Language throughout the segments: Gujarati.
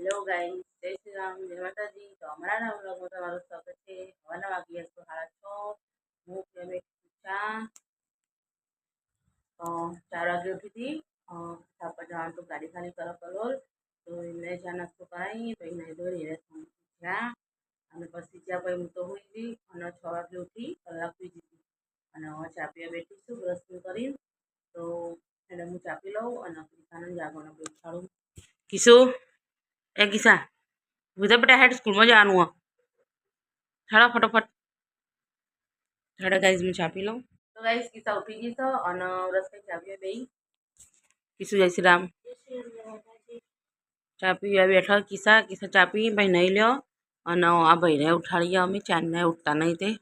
હેલો ગાઈસ, જય શ્રી રામ, જય માતાજી। તો અમારા વ્લોગમાં તમારું સ્વાગત છે। હવાના વાગ્યા તો 6:30। હું અમે ચા તો 4 વાગે ઉઠી હતી। છાપા જવાનું તો ગાડી ખાલી કરો કલોલ તો એમને ચા નાસ્તો કરાવી પછી નહીં ધોઈ ચા અને પછી ચા પછી હું તો હોઈ ગઈ અને 6 વાગે ઉઠી કલાક પી દીધી અને હવે ચા પીવા બેઠી છું બ્રશ કરી। તો એટલે હું ચા પી લઉં અને કિસાને જાગવાનું બેસાડું। કિશુ ए किसा बुधा बेटा हेड स्कूल में जाना हुआ छड़ा फटाफट छड़ा गाइस में चापी लो। तो गाइस किसा उठी गई तो और रस में चापी बे किसु जय श्री राम चापी बैठा किसा किसा चापी भाई नहीं लियो और आ भाई ने उठाड़ी अमी चार ने उठता नहीं थे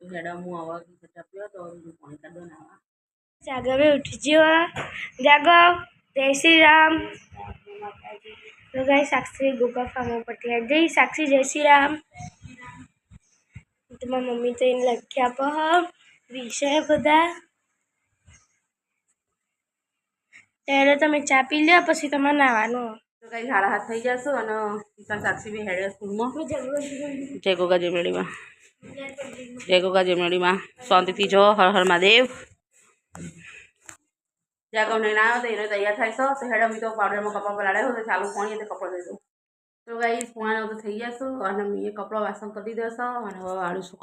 हेड़ा मुँह आवा किसा चापी तो पानी का दो नावा जागो में उठ जियो जागो जय श्री राम। तो गाइस साक्षी गोगा फार्म पर जय साक्षी जय श्री राम। तो मारी मम्मी तो इन लख्या पर विषय बधा ત્યારે તમે ચા પી લ્યો પછી તમારે નાવાનું। તો કઈ હાડા હાથ થઈ જશો અને કિસાન સાક્ષી બી હેડે સ્કૂલમાં જય ગોગા જેમડીમાં જય ગોગા જેમડીમાં શાંતિથી જો હર હર મહાદેવ જ્યાં ગમે ના આવે તો એને તૈયાર થાય તો હેડે મી તો પાવડરમાં કપડા પલાળ્યા હોય તો ચાલુ પાણી એટલે કપડાં દઈ દઉં। તો ગાઈસ પોણા તો થઈ જશો અને મેં કપડાં વાસણ કરી દેશો અને હવે વાળીશું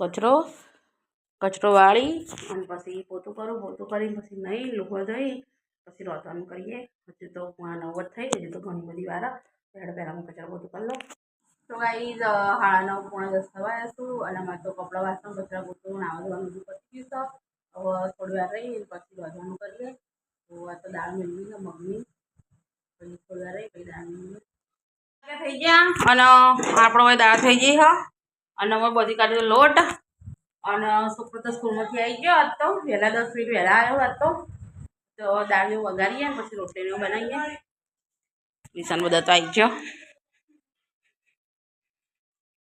કચરો વાળી અને પછી પોતું કરું પોતું કરીને પછી નહીં લુગડો ધોઈ પછી રોતવાનું કરીએ। હજુ તો 9:09 થઈ હજુ તો ઘણી બધી વાર હેડે પહેલાં હું કચરો પોતું કરી લઉં। તો ગાઈસ 9:30 પોણા 10 થવા આવીશું અને મારે તો કપડાં વાસણ કચરા પોતું નાવા ધોવાનું બધું પતી ગયું છે। હવે થોડી વાર રહી પછી રોતવાનું કરીએ। તો આ તો દાળ મેળવી છે મગની પછી થોડી વાર રહી પછી દાળ મેળવી થઈ ગયા અને આપણો હવે દાળ થઈ ગઈ હ અને હવે બધી કાઢી લોટ અને છોકરો તો સ્કૂલમાંથી આવી ગયો આજ તો વહેલા 10 મિનિટ વહેલા આવ્યો આજ તો દાળ વઘારીએ પછી રોટલીને બનાવીએ। કિસાન બધા તો આવી ગયો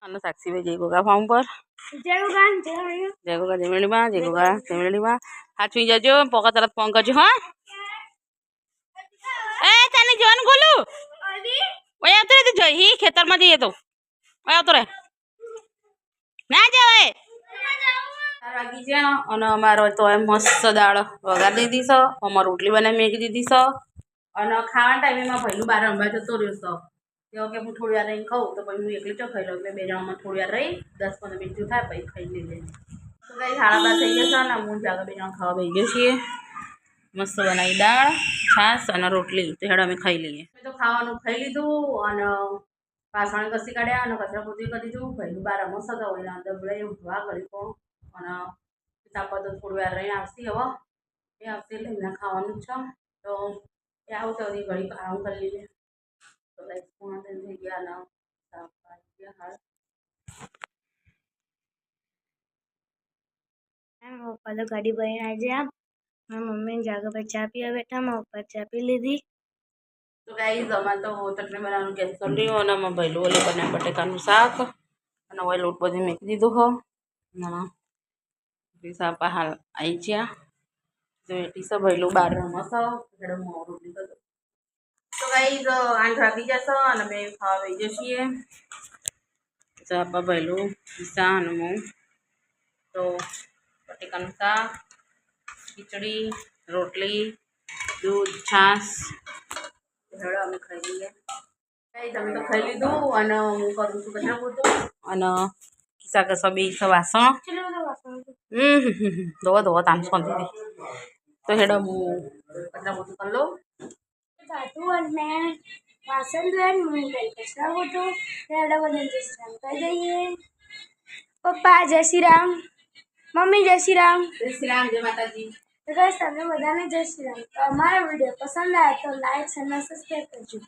અને સાક્ષીભાઈ જય ગોગા ફાર્મ પર જય ગોગા જમેડીમાં હાચવી જજો પોકા તરફ ફોન કરજો હા। એ તને જોન ગોલું ઓય આવતો રે જઈ ખેતરમાં જઈએ તો ઓય આવતો રે ના જવાય 4 વાગી ગયા અને અમારો તો મસ્ત દાળ વઘારી દીધી છે। અમાર રોટલી બનાવી મેકી દીધી છે અને ખાવાના ટાઈમેમાં ભાઈનું બાર રમવા જતો રહ્યો છે તો કે હું થોડી વાર રહીને ખાઉં તો પછી હું એકલી ચો ખાઈ લઉં એટલે બે જણામાં થોડી વાર રહી 10-15 મિનિટ જેવું થાય પછી ખાઈ લઈએ। તો કઈ 12:30 થઈ ગયા છે અને હું જાગા બે જણા ખાવા બેસી ગયા છીએ। મસ્ત બનાવી દાળ છાશ અને રોટલી તો હેડ અમે ખાઈ લઈએ। તો ખાવાનું ખાઈ લીધું અને પાસણ ઘસી કાઢ્યા અને કચરા પોતી કરી દીધું ભાઈનું બાર રમસ હતો એને અંદર બોલાવી ઉઠવા કરી પણ અને તાપા તો થોડી વાર રહીને આવશે હવે એ આવશે એટલે એમને ખાવાનું છે તો એ આવું તો ઘડી આરામ કરી લઈએ। તો લાઈક પૂર્ણ થઈ ગયા અને હાલ पप्पा तो गाड़ी बहन आ जाए मारी मम्मी जाकर पर चा पीवा बैठा मारा पप्पा चा पी लीधी। तो गाइस हमारे तो चटनी बनाने गैस कर रही हूँ और भाईलू वाले बना बटेकाનું શાક અને હવે લોટ બધી મેકી દીધો હો સાપા હાલ આવી ગયા તો એટી સ ભાઈલું બાર રમસ એટલે મોડું નીકળ। તો ગાઈસ 8 વાગી જશે અને બે ખાવા બેસી જઈએ સાપા ભાઈલું કિસ્સા અને હું તો બટેકાનું શાક ખીચડી રોટલી दूध छाश હેડો અમે ખાઈ લઈએ। તમે તો ખાઈ લીધું અને હું કરું છું કચરા પોતું અને કિસ્સા કસા બે વાસણ ધોવા તામ શાંતિથી તો હેડો હું કચરા પોતું કરી લઉં। વાસણ ધોયા કચરા પોતું હેડો બધા જય શ્રી રામ કહી દઈએ। પપ્પા જય શ્રી રામ મમ્મી જય શ્રી રામ જય માતાજી। तो गाइस તમે બધાને જય શ્રી રામ। તો અમારો વિડિયો પસંદ આવે તો લાઈક અને સબસ્ક્રાઇબ કરજો।